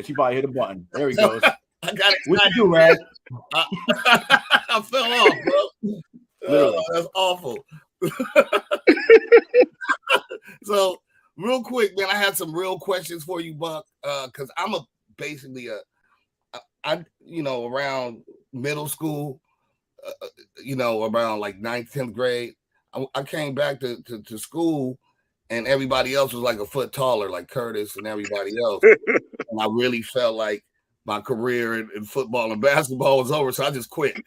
She probably hit a button. There he goes. I got it. What you do, Ras? I fell off, bro. Literally. That's awful. So, real quick, man, I had some real questions for you, Buck, because I'm basically around middle school, around like 9th, 10th grade, I came back to school, and everybody else was like a foot taller, like Curtis and everybody else. And I really felt like my career in football and basketball was over, so I just quit.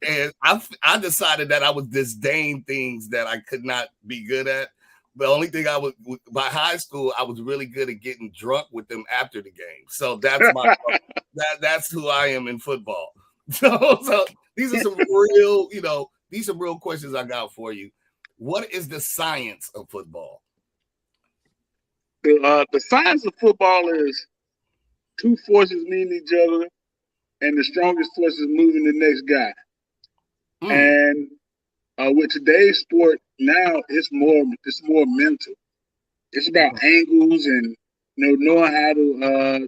And I decided that I would disdain things that I could not be good at. The only thing by high school, I was really good at getting drunk with them after the game. So that's that's who I am in football. So these are some real questions I got for you. What is the science of football? The science of football is two forces meeting each other, and the strongest force is moving the next guy. And with today's sport now, it's more mental. It's about angles and knowing how to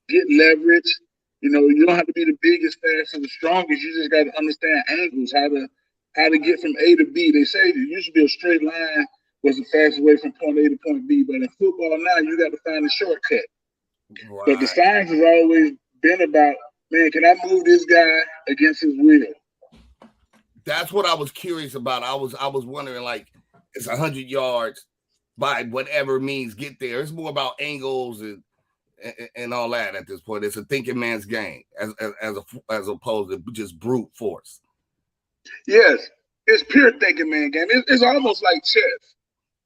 get leverage. You don't have to be the biggest, fastest, the strongest. You just got to understand angles, how to get from A to B. They say it used to be a straight line was the fastest way from point A to point B, but in football now you got to find a shortcut. Right. But the science has always been about, man, can I move this guy against his will? That's what I was curious about. I was wondering, like, it's 100 yards by whatever means get there. It's more about angles and all that at this point. It's a thinking man's game as opposed to just brute force. Yes, it's pure thinking man game. It's almost like chess.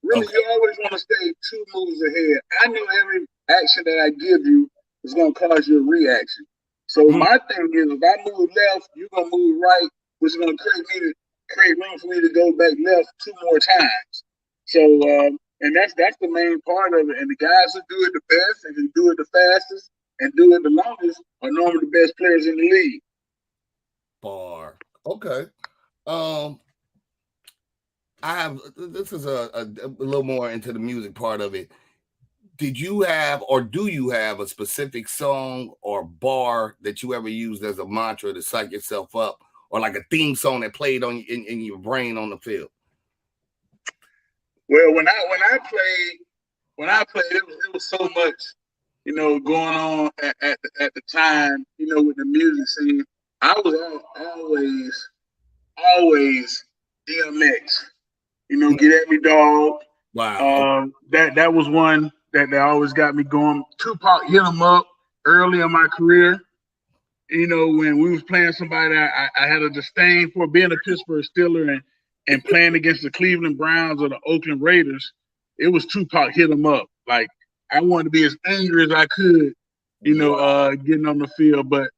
Really, okay. You always want to stay 2 moves ahead. I know every action that I give you is going to cause you a reaction. So my thing is, if I move left, you're going to move right, which is going to create room for me to go back left 2 more times. So, and that's the main part of it. And the guys who do it the best and who do it the fastest and do it the longest are normally the best players in the league. Bar. Okay. This is a little more into the music part of it. Did you have or do you have a specific song or bar that you ever used as a mantra to psych yourself up, or like a theme song that played on in your brain on the field? Well, when I played, it was so much, going on at the time, with the music scene. I was always DMX. Get at me, dog. Wow. That was one that always got me going. Tupac hit him up early in my career. When we was playing somebody I had a disdain for, being a Pittsburgh Steeler and playing against the Cleveland Browns or the Oakland Raiders. It was Tupac hit him up. Like, I wanted to be as angry as I could, getting on the field. But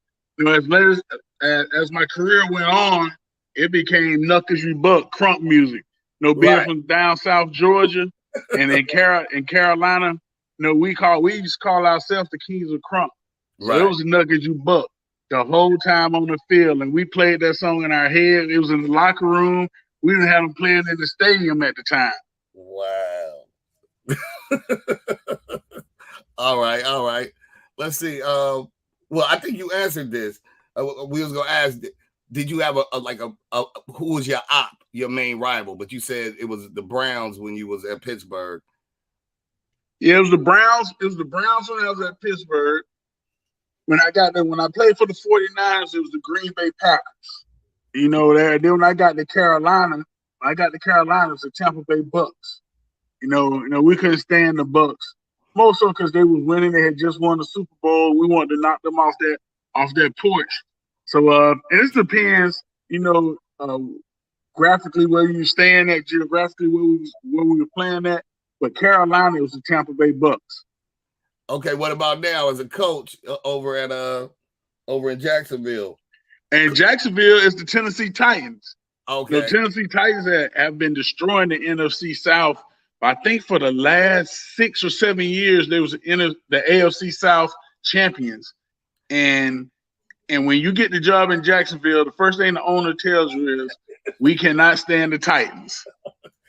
as my career went on, it became Knuckles You Buck, crunk music. Being from down South Georgia and in Carolina, we used to call ourselves the Kings of Crunk. So it was Knuckles You Buck the whole time on the field, and we played that song in our head. It was in the locker room. We didn't have them playing in the stadium at the time. Wow. All right. Let's see. Well, I think you answered this. We was gonna ask, did you have a who was your op, your main rival? But you said it was the Browns when you was at Pittsburgh. Yeah, it was the Browns. It was the Browns when I was at Pittsburgh. When I got there, when I played for the 49ers, it was the Green Bay Packers. There. Then when I got to Carolina, it was the Tampa Bay Bucks. We couldn't stand the Bucks. Most so because they was winning. They had just won the Super Bowl. We wanted to knock them off their porch. So and it depends, graphically where you stand at, geographically where we were playing at. But Carolina, it was the Tampa Bay Bucks. Okay, what about now as a coach over in Jacksonville? And Jacksonville is the Tennessee Titans. Okay. The Tennessee Titans have been destroying the NFC South. I think for the last 6 or 7 years, they was the AFC South champions. And when you get the job in Jacksonville, the first thing the owner tells you is, we cannot stand the Titans.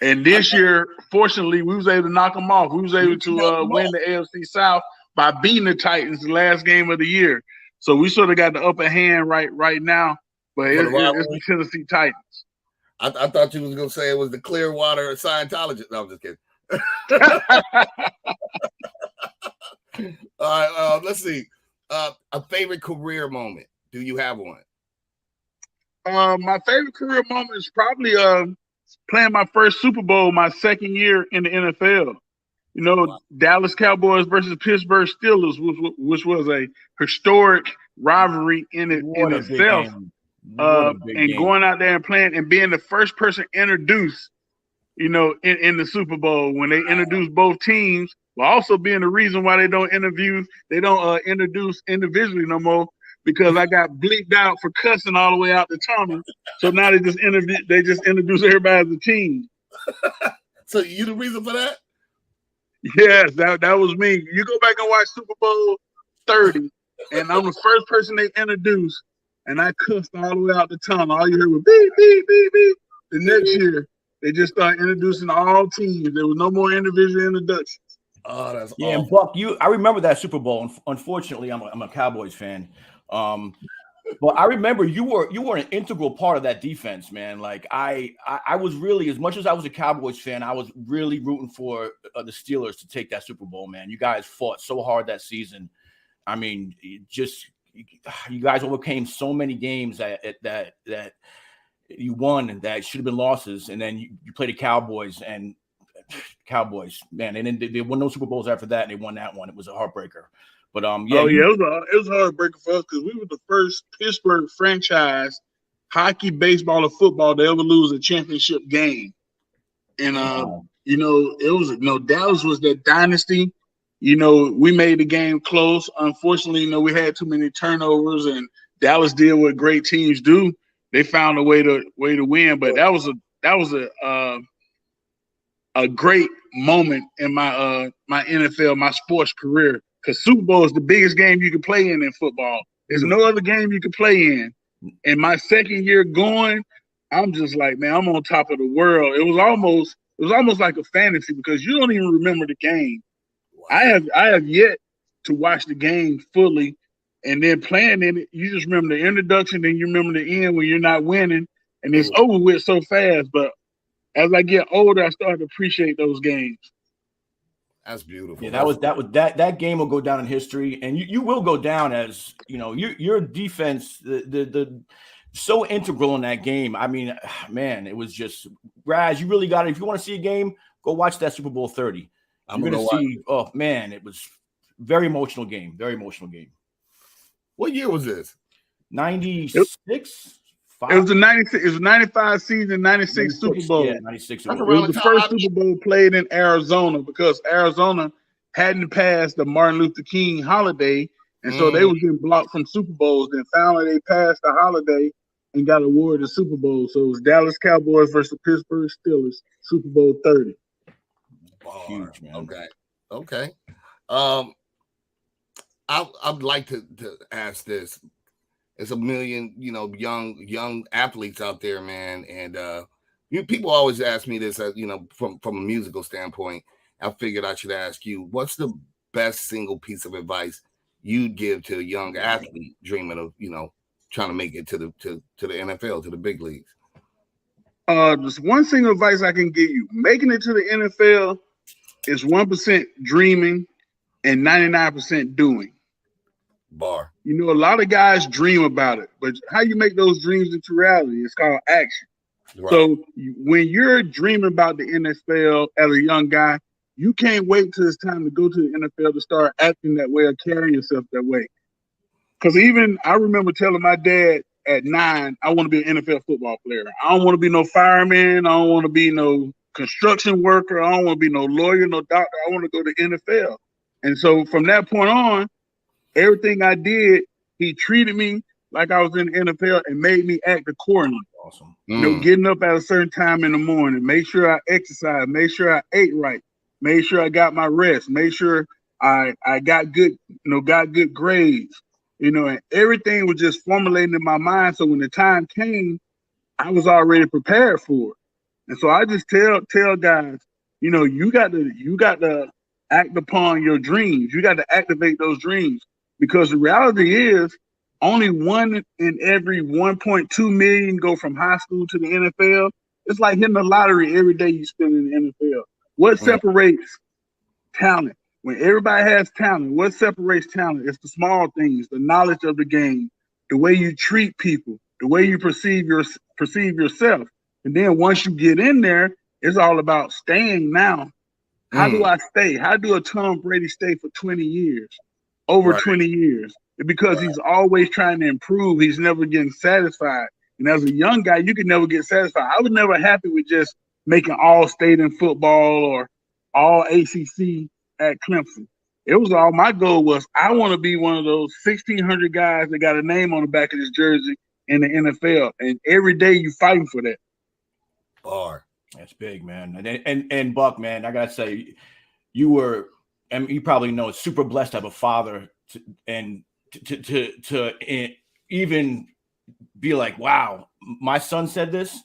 And this year, fortunately, we was able to knock them off. We was able to win the AFC South by beating the Titans the last game of the year. So we sort of got the upper hand right now. But it's the Tennessee Titans. I thought you was going to say it was the Clearwater Scientologist. No, I'm just kidding. All right, let's see. A favorite career moment. Do you have one? My favorite career moment is probably playing my first Super Bowl my second year in the NFL. You know, wow. Dallas Cowboys versus Pittsburgh Steelers, which was a historic rivalry in itself. And going out there and playing and being the first person introduced, you know, in the Super Bowl when they introduced both teams, while also being the reason why they don't introduce individually no more, because I got bleeped out for cussing all the way out the tunnel. So now they just introduce everybody as a team. So you the reason for that? Yes, that was me. You go back and watch Super Bowl 30, and I'm the first person they introduced, and I cussed all the way out the tunnel. All you heard was beep, beep, beep, beep. The next year, they just started introducing all teams. There was no more individual introductions. Oh, that's awful. And Buck, I remember that Super Bowl. Unfortunately, I'm a Cowboys fan. But I remember you were an integral part of that defense, man. Like I was really, as much as I was a Cowboys fan, I was really rooting for the Steelers to take that Super Bowl, man. You guys fought so hard that season. I mean, you guys overcame so many games that you won and that should have been losses, and then you played the Cowboys, and Cowboys, man, and then they won no Super Bowls after that, and they won that one. It was a heartbreaker. But it was a heartbreaker for us because we were the first Pittsburgh franchise, hockey, baseball, or football to ever lose a championship game. And Dallas was that dynasty. You know, we made the game close. Unfortunately, we had too many turnovers, and Dallas did what great teams do. They found a way to win. But that was a great moment in my NFL, my sports career. Because Super Bowl is the biggest game you can play in football. There's no other game you can play in. And my second year going, I'm just like, man, I'm on top of the world. It was almost like a fantasy because you don't even remember the game. I have yet to watch the game fully, and then playing in it, you just remember the introduction, then you remember the end when you're not winning, and it's over with so fast. But as I get older, I start to appreciate those games. That's beautiful. Yeah, that game will go down in history, and you will go down as, your defense, the so integral in that game. I mean, man, it was just, Raz, you really got it. If you want to see a game, go watch that Super Bowl 30. You're going to see, oh man, it was very emotional game. Very emotional game. What year was this? 96? It was the 96. It was 95 season, 96 Super Bowl. Yeah, 96 Super Bowl. Bowl. It was the first Super Bowl played in Arizona because Arizona hadn't passed the Martin Luther King holiday, and so they was getting blocked from Super Bowls. Then finally they passed the holiday and got awarded the Super Bowl. So it was Dallas Cowboys versus Pittsburgh Steelers, Super Bowl 30. Huge, man. Okay. I'd like to ask this. There's a million, young athletes out there, man. And people always ask me this, from a musical standpoint. I figured I should ask you, what's the best single piece of advice you'd give to a young athlete dreaming of, trying to make it to the NFL, to the big leagues? Just one single advice I can give you: making it to the NFL is 1% dreaming and 99% doing. Bar. A lot of guys dream about it, but how you make those dreams into reality is called action. Right. So when you're dreaming about the NFL as a young guy, you can't wait till it's time to go to the NFL to start acting that way or carrying yourself that way. Because even I remember telling my dad at 9, I want to be an NFL football player. I don't want to be no fireman. I don't want to be no construction worker. I don't want to be no lawyer, no doctor. I want to go to NFL. And so from that point on, everything I did, he treated me like I was in the NFL and made me act accordingly. Awesome. Getting up at a certain time in the morning, make sure I exercise, make sure I ate right, make sure I got my rest, make sure I got good, got good grades, and everything was just formulating in my mind. So when the time came, I was already prepared for it. And so I just tell guys, you got to act upon your dreams. You got to activate those dreams, because the reality is only 1 in every 1.2 million go from high school to the NFL. It's like hitting the lottery every day you spend in the NFL. What separates talent? When everybody has talent, what separates talent? It's the small things, the knowledge of the game, the way you treat people, the way you perceive yourself. And then once you get in there, it's all about staying now. How do I stay? How do a Tom Brady stay for 20 years, over 20 years? Because he's always trying to improve. He's never getting satisfied. And as a young guy, you could never get satisfied. I was never happy with just making all state in football or all ACC at Clemson. It was all, my goal was, I want to be one of those 1,600 guys that got a name on the back of his jersey in the NFL. And every day you fighting for that. That's big, man. And Buck, man, I gotta say, you were, and you probably know, super blessed to have a father to even be like, wow, my son said this,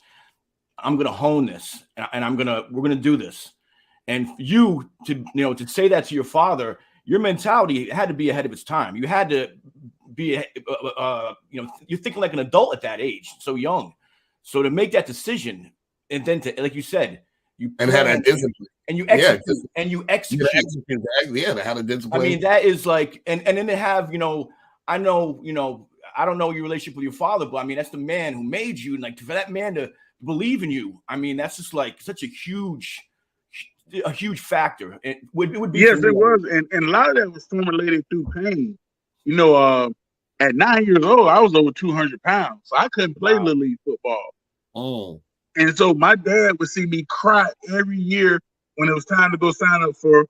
I'm gonna hone this, and we're gonna do this. And you to say that to your father, your mentality had to be ahead of its time. You had to be, you're thinking like an adult at that age, so young. So to make that decision, and then to, like you said, you and had that discipline, and you execute, and you execute. To have a discipline. I mean, that is like, and then to have, I know, I don't know your relationship with your father, but I mean, that's the man who made you, and like for that man to believe in you, I mean, that's just like such a huge factor. It would be. Yes, it was, and a lot of that was formulated through pain. At 9 years old, I was over 200 pounds, so I couldn't play Little League football. And so my dad would see me cry every year when it was time to go sign up for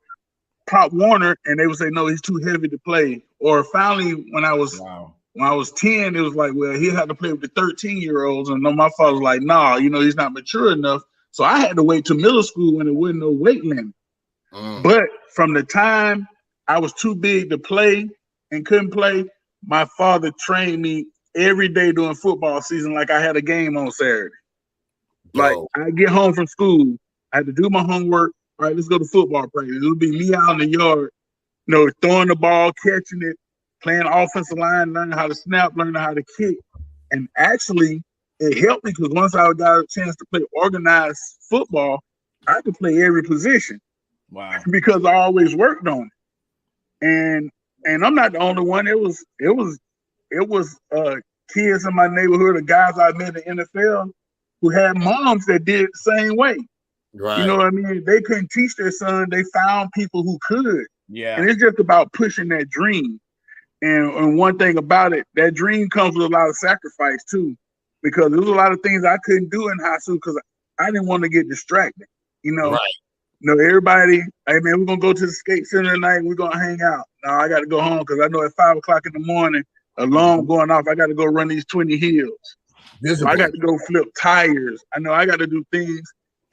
Pop Warner, and they would say, no, he's too heavy to play. Or finally, when I was 10, it was like, well, he had to play with the 13-year-olds. And my father was like, nah, he's not mature enough. So I had to wait till middle school when there wasn't no weight limit. But from the time I was too big to play and couldn't play, my father trained me every day during football season like I had a game on Saturday. Like, I get home from school, I had to do my homework. All right, let's go to football practice. It would be me out in the yard, throwing the ball, catching it, playing offensive line, learning how to snap, learning how to kick. And actually, it helped me because once I got a chance to play organized football, I could play every position. Wow. Because I always worked on it. And I'm not the only one. It was kids in my neighborhood, the guys I met in the NFL, who had moms that did it the same way. Right. You know what I mean? They couldn't teach their son. They found people who could. Yeah. And it's just about pushing that dream. And one thing about it, that dream comes with a lot of sacrifice too, because there was a lot of things I couldn't do in high school because I didn't want to get distracted. Right. Everybody, hey man, we're gonna go to the skate center tonight. We're gonna hang out. No, I got to go home because I know at 5 o'clock in the morning, alarm going off. I got to go run these 20 hills. So I got to go flip tires. I know I got to do things,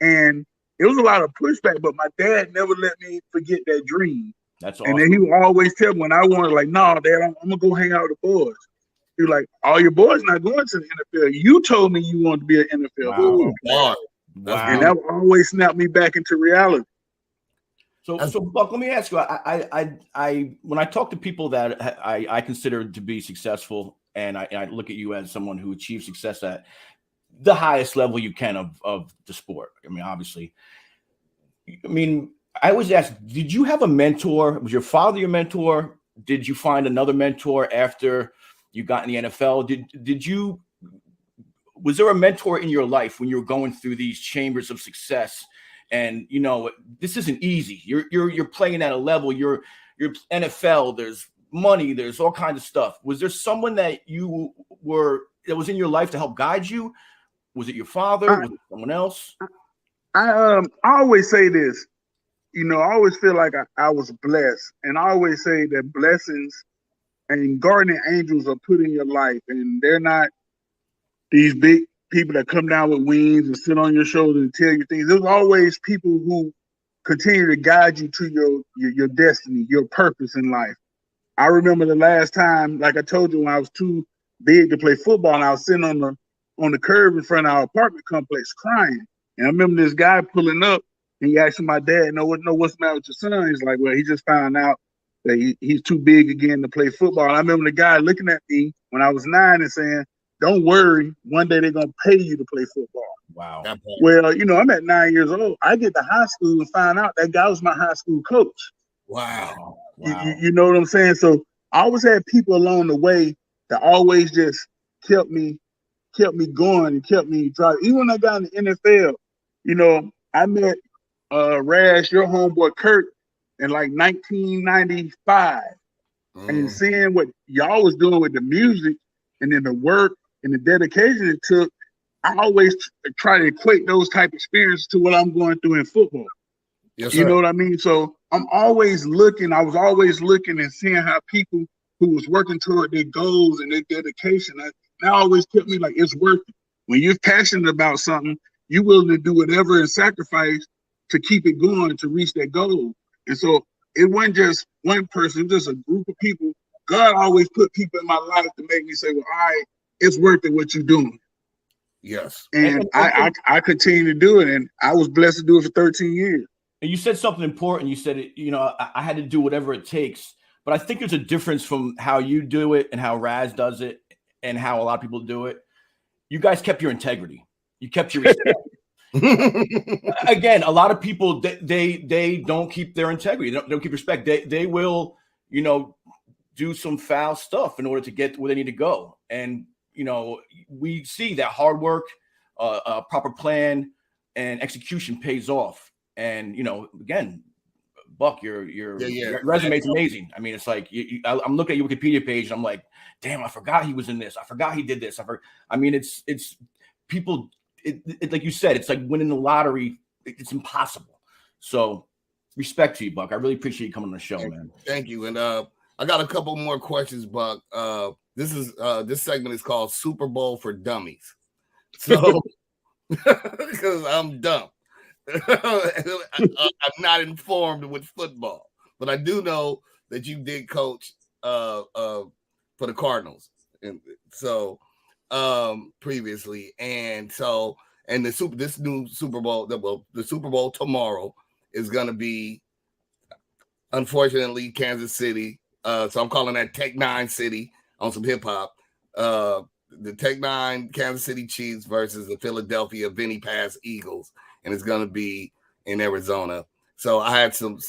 and it was a lot of pushback. But my dad never let me forget that dream. That's awesome. And then he would always tell me when I wanted, like, no, Dad, I'm gonna go hang out with the boys. He was like, all your boys not going to the NFL. You told me you wanted to be an NFL player. Wow. And that would always snap me back into reality. So Buck, let me ask you. I when I talk to people that I consider to be successful, and I look at you as someone who achieved success at the highest level you can of the sport. I mean, obviously. I always ask, did you have a mentor? Was your father your mentor? Did you find another mentor after you got in the NFL? Was there a mentor in your life when you were going through these chambers of success? And this isn't easy. You're playing at a level. You're NFL. There's money. There's all kinds of stuff. Was there someone that was in your life to help guide you? Was it your father? Was it someone else? I always say this. I always feel like I was blessed, and I always say that blessings and guardian angels are put in your life, and they're not these big people that come down with wings and sit on your shoulder and tell you things. There's always people who continue to guide you to your destiny, your purpose in life. I remember the last time, like I told you, when I was too big to play football, and I was sitting on the curb in front of our apartment complex crying. And I remember this guy pulling up, and he asked my dad, what's the matter with your son? He's like, well, he just found out that he's too big again to play football. And I remember the guy looking at me when I was 9 and saying, don't worry, one day they're going to pay you to play football. Wow. Well, I'm at 9 years old. I get to high school and find out that guy was my high school coach. Wow. You know what I'm saying? So I always had people along the way that always just kept me going and kept me driving. Even when I got in the NFL, I met Ras, your homeboy Kurt, in like 1995. And seeing what y'all was doing with the music and then the work and the dedication it took, I always try to equate those type of experiences to what I'm going through in football. Yes, sir. You know what I mean? So I was always looking and seeing how people who was working toward their goals and their dedication, that always kept me like, it's worth it. When you're passionate about something, you're willing to do whatever and sacrifice to keep it going to reach that goal. And so it wasn't just one person, it was just a group of people. God always put people in my life to make me say, well, all right, it's worth it what you're doing. Yes. And I continue to do it. And I was blessed to do it for 13 years. And you said something important. You said, I had to do whatever it takes. But I think there's a difference from how you do it and how Ras does it and how a lot of people do it. You guys kept your integrity. You kept your respect. Again, a lot of people, they don't keep their integrity. They don't keep respect. They will, do some foul stuff in order to get where they need to go. And, we see that hard work, a proper plan and execution pays off. And, again, Buck, your resume is amazing. I mean, it's like I'm looking at your Wikipedia page and I'm like, damn, I forgot he was in this. I forgot he did this. It's people. It like you said, it's like winning the lottery. It's impossible. So respect to you, Buck. I really appreciate you coming on the show, man. Thank you. And I got a couple more questions, Buck. This segment is called Super Bowl for Dummies. So because I'm dumb. I'm not informed with football, but I do know that you did coach for the Cardinals, and so previously, and this new Super Bowl, the Super Bowl tomorrow is going to be, unfortunately, Kansas City. So I'm calling that Tech 9 City on some hip hop. The Tech 9 Kansas City Chiefs versus the Philadelphia Vinny Pass Eagles. And it's going to be in Arizona. So I had some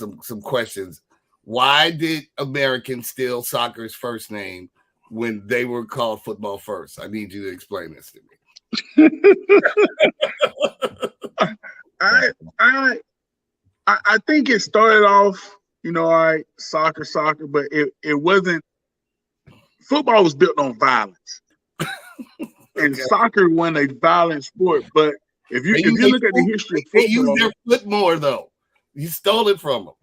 questions. Why did Americans steal soccer's first name when they were called football first? I need you to explain this to me. I think it started off, soccer, but it wasn't. Football was built on violence, and soccer wasn't a violent sport, but if you look at the history of football, they use their foot more though. You stole it from them.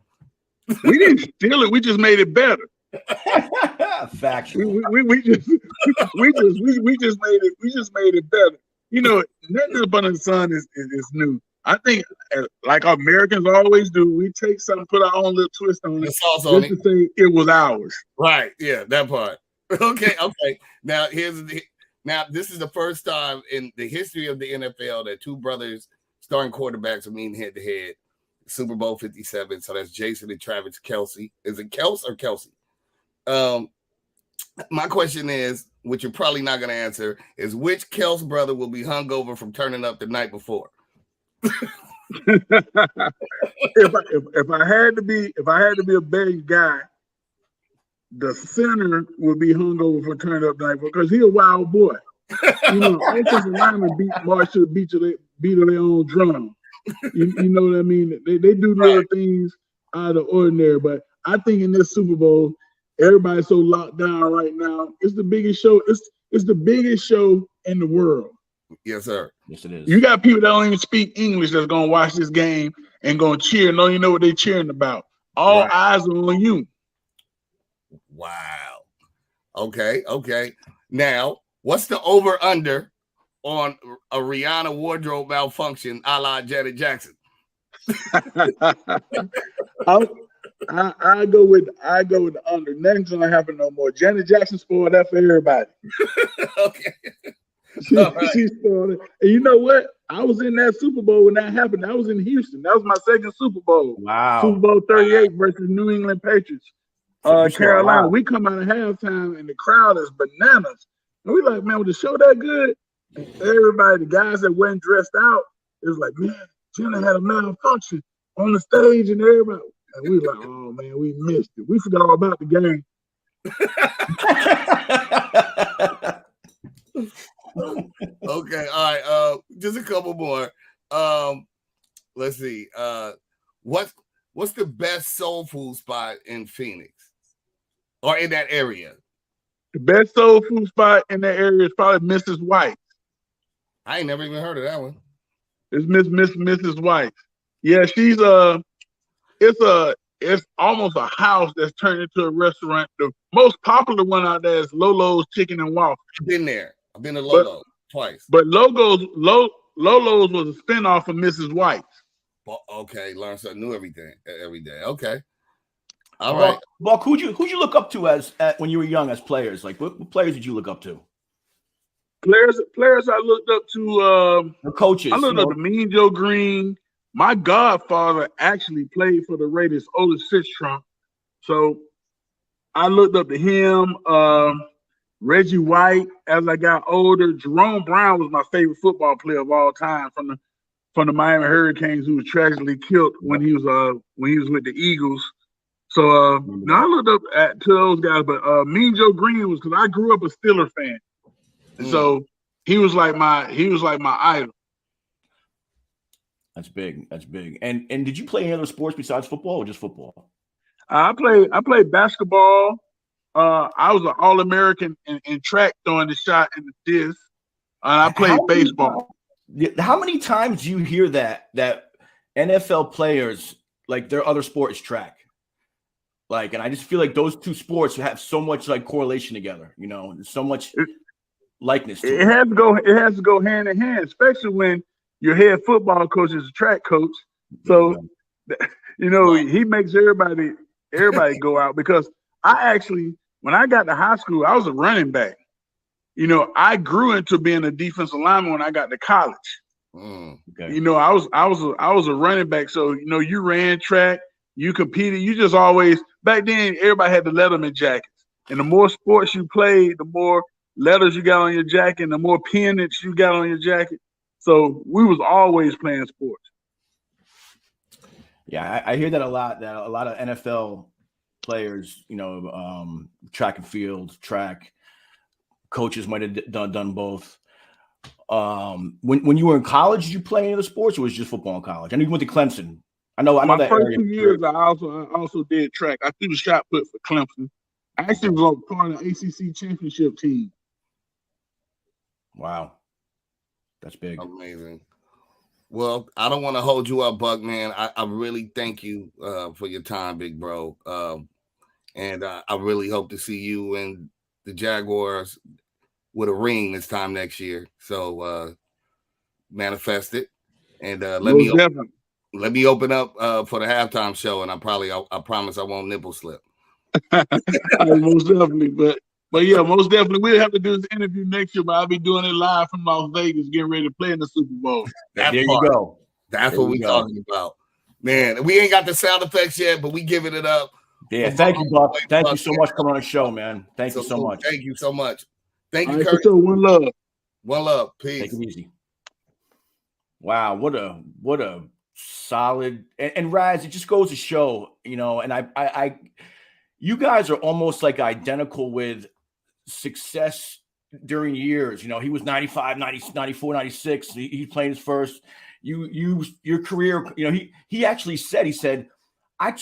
We didn't steal it. We just made it better. Factual. We just made it better. Nothing up under the sun is new. I think, like Americans always do, we take something, put our own little twist on it, just to say it was ours. Right? Yeah, that part. Okay. Now this is the first time in the history of the NFL that two brothers, starting quarterbacks, are meeting head to head. Super Bowl 57. So that's Jason and Travis Kelce. Is it Kels or Kelsey? My question is, which you're probably not going to answer, is which Kels brother will be hungover from turning up the night before? if I had to be a big guy, the center would be hungover for turning up the night before because he's a wild boy. Offensive linemen beat March to the beat of their own drum. You know what I mean? They do little things out of the ordinary, but I think in this Super Bowl, everybody's so locked down right now. It's the biggest show. It's the biggest show in the world. Yes, sir. Yes, it is. You got people that don't even speak English that's gonna watch this game and gonna cheer. No, you know what they're cheering about. All eyes are on you. Wow. Okay. Now, what's the over/under on a Rihanna wardrobe malfunction, a la Janet Jackson? I go with the under. Nothing's gonna happen no more. Janet Jackson spoiled that for everybody. Okay. She started. And you know what? I was in that Super Bowl when that happened. I was in Houston. That was my second Super Bowl. Wow. Super Bowl 38 versus New England Patriots. Carolina. Wow. We come out of halftime and the crowd is bananas. And we like, man, was the show that good? And everybody, the guys that wasn't dressed out, it was like, man, Jenna had a malfunction on the stage and everybody. And we like, oh man, we missed it. We forgot all about the game. Okay, all right. Just a couple more. Let's see. What's the best soul food spot in Phoenix or in that area? The best soul food spot in that area is probably Mrs. White. I ain't never even heard of that one. It's Mrs. White. Yeah, she's it's almost a house that's turned into a restaurant. The most popular one out there is Lolo's Chicken and Waffles. Been there. I've been to Lolo twice. But Lolo's was a spinoff of Mrs. White. Okay, learn something new every day. Okay. All right. Buck, who'd you look up to as when you were young as players? Like what players did you look up to? Players I looked up to the coaches. I looked up to Mean Joe Green. My godfather actually played for the Raiders, Otis Fitztrump. So I looked up to him. Reggie White as I got older. Jerome Brown was my favorite football player of all time from the Miami Hurricanes, who was tragically killed when he was with the Eagles. So now I looked up to those guys, but Mean Joe Green was because I grew up a Steelers fan. So he was like my idol. That's big. And did you play any other sports besides football or just football? I played basketball. I was an All-American in track, throwing the shot and the disc. And I played baseball. How many times do you hear that NFL players, like their other sport is track? Like, and I just feel like those two sports have so much like correlation together, you know, and so much likeness to it. It has to go hand in hand, especially when your head football coach is a track coach. So, you know, he makes everybody go out because I actually, when I got to high school, I was a running back. You know, I grew into being a defensive lineman when I got to college. Okay. You know, I was a running back. So, you know, you ran track, you competed, you just always, back then, everybody had the Letterman jackets. And the more sports you played, the more letters you got on your jacket, and the more pennants you got on your jacket. So we was always playing sports. Yeah, I hear that a lot, that a lot of NFL players, you know, track and field, track coaches might have done both. When you were in college, did you play any other sports or was it just football in college? I know you went to Clemson. I know My that first area. 2 years, I also did track. I threw the shot put for Clemson. I actually was part of the ACC championship team. Wow. That's big. Amazing. Well, I don't want to hold you up, Buck, man. I really thank you for your time, big bro. And I really hope to see you and the Jaguars with a ring this time next year. So manifest it. And let me open up for the halftime show, and I promise I won't nipple slip. Most definitely, but yeah, most definitely we'll have to do this interview next year. But I'll be doing it live from Las Vegas, getting ready to play in the Super Bowl. There you go. That's what we're talking about, man. We ain't got the sound effects yet, but we giving it up. Yeah, thank you, Buck. Thank you so much for coming on the show, man. Thank you so much. Thank you so much. Thank you, Right, Kurt. one love. One love. Peace. Take it easy. Wow, what a solid and Raz, it just goes to show, you know, and I you guys are almost like identical with success during years. You know, he was 95, 90, 94, 96. He's playing his first. Your career, you know, he actually said,